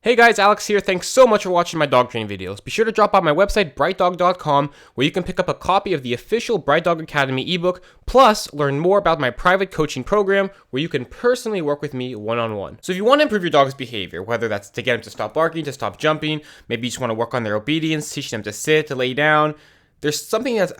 Hey guys, Alex here. Thanks so much for watching my dog training videos. Be sure to drop by my website, BrightDog.com, where you can pick up a copy of the official BrightDog Academy ebook, plus learn more about my private coaching program, where you can personally work with me one-on-one. So if you want to improve your dog's behavior, whether that's to get them to stop barking, to stop jumping, maybe you just want to work on their obedience, teach them to sit, to lay down, there's something that's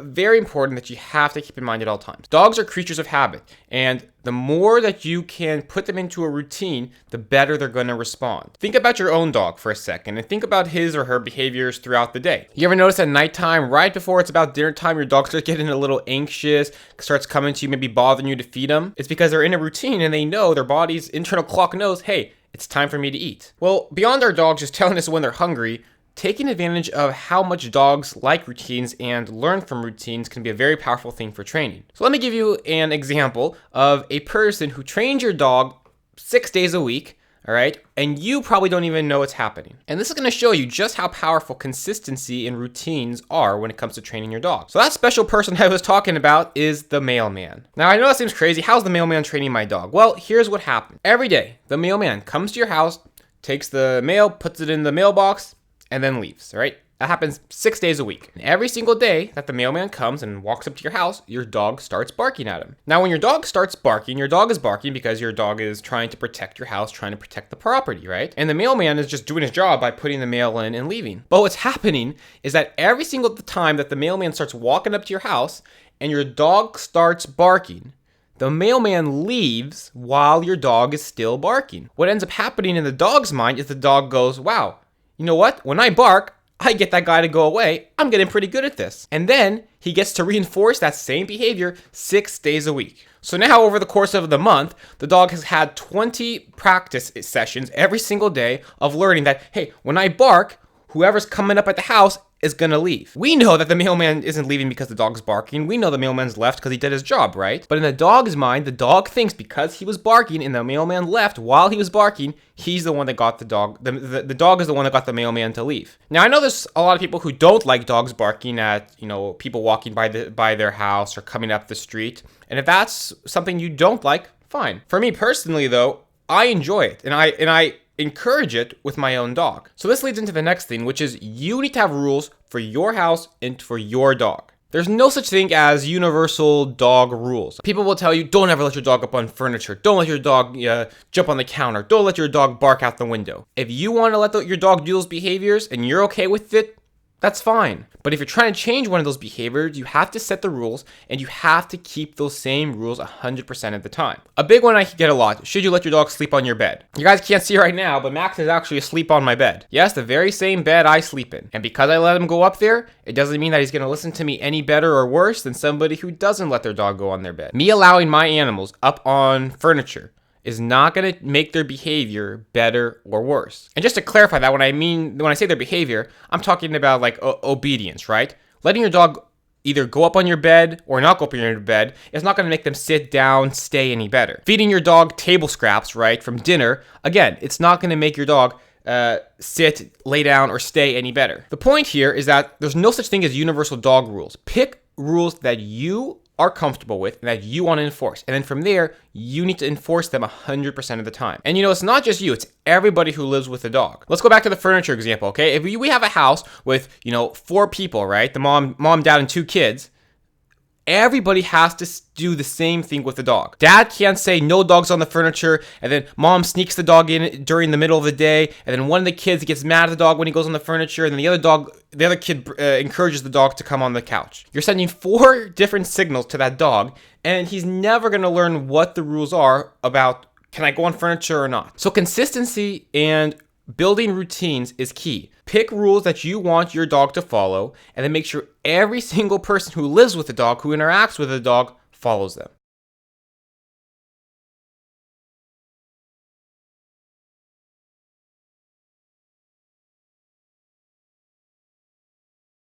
very important that you have to keep in mind at all times. Dogs are creatures of habit, and the more that you can put them into a routine, the better they're going to respond. Think about your own dog for a second, and think about his or her behaviors throughout the day. You ever notice at nighttime, right before it's about dinner time, your dog starts getting a little anxious, starts coming to you, maybe bothering you to feed them? It's because they're in a routine, and they know, their body's internal clock knows, hey, it's time for me to eat. Well, beyond our dogs just telling us when they're hungry, taking advantage of how much dogs like routines and learn from routines can be a very powerful thing for training. So let me give you an example of a person who trains your dog 6 days a week, all right, and you probably don't even know it's happening. And this is going to show you just how powerful consistency and routines are when it comes to training your dog. So that special person I was talking about is the mailman. Now, I know that seems crazy. How's the mailman training my dog? Well, here's what happened. Every day, the mailman comes to your house, takes the mail, puts it in the mailbox, and then leaves, all right? That happens 6 days a week. And every single day that the mailman comes and walks up to your house, your dog starts barking at him. Now, when your dog starts barking, your dog is barking because your dog is trying to protect your house, trying to protect the property, right? And the mailman is just doing his job by putting the mail in and leaving. But what's happening is that every single time that the mailman starts walking up to your house and your dog starts barking, the mailman leaves while your dog is still barking. What ends up happening in the dog's mind is the dog goes, wow, you know what? When I bark, I get that guy to go away. I'm getting pretty good at this. And then he gets to reinforce that same behavior 6 days a week. So now over the course of the month, the dog has had 20 practice sessions every single day of learning that, hey, when I bark, whoever's coming up at the house is gonna leave. We know that the mailman isn't leaving because the dog's barking. We know the mailman's left because he did his job, right? But in the dog's mind, the dog thinks because he was barking and the mailman left while he was barking, he's the one that got the dog. The dog is the one that got the mailman to leave. Now, I know there's a lot of people who don't like dogs barking at, people walking by their house or coming up the street. And if that's something you don't like, fine. For me personally, though, I enjoy it, and I encourage it with my own dog. So this leads into the next thing, which is you need to have rules for your house and for your dog. There's no such thing as universal dog rules. People will tell you, don't ever let your dog up on furniture. Don't let your dog jump on the counter. Don't let your dog bark out the window. If you want to let your dog do those behaviors and you're okay with it, that's fine. But if you're trying to change one of those behaviors, you have to set the rules and you have to keep those same rules 100% of the time. A big one I get a lot, should you let your dog sleep on your bed? You guys can't see right now, but Max is actually asleep on my bed. Yes, the very same bed I sleep in. And because I let him go up there, it doesn't mean that he's gonna listen to me any better or worse than somebody who doesn't let their dog go on their bed. Me allowing my animals up on furniture is not going to make their behavior better or worse. And just to clarify that, when I say their behavior, I'm talking about like obedience, right? Letting your dog either go up on your bed or not go up on your bed is not going to make them sit down, stay any better. Feeding your dog table scraps, right, from dinner, again, it's not going to make your dog sit, lay down, or stay any better. The point here is that there's no such thing as universal dog rules. Pick rules that you are comfortable with and that you want to enforce. And then from there, you need to enforce them 100% of the time. And it's not just you, it's everybody who lives with a dog. Let's go back to the furniture example, okay? If we have a house with, 4 people, right? The mom, dad, and 2 kids. Everybody has to do the same thing with the dog. Dad can't say no dogs on the furniture, and then mom sneaks the dog in during the middle of the day, and then one of the kids gets mad at the dog when he goes on the furniture, and then the other kid encourages the dog to come on the couch. You're sending 4 different signals to that dog, and he's never going to learn what the rules are about, can I go on furniture or not? So consistency and building routines is key. Pick rules that you want your dog to follow, and then make sure every single person who lives with the dog, who interacts with the dog, follows them.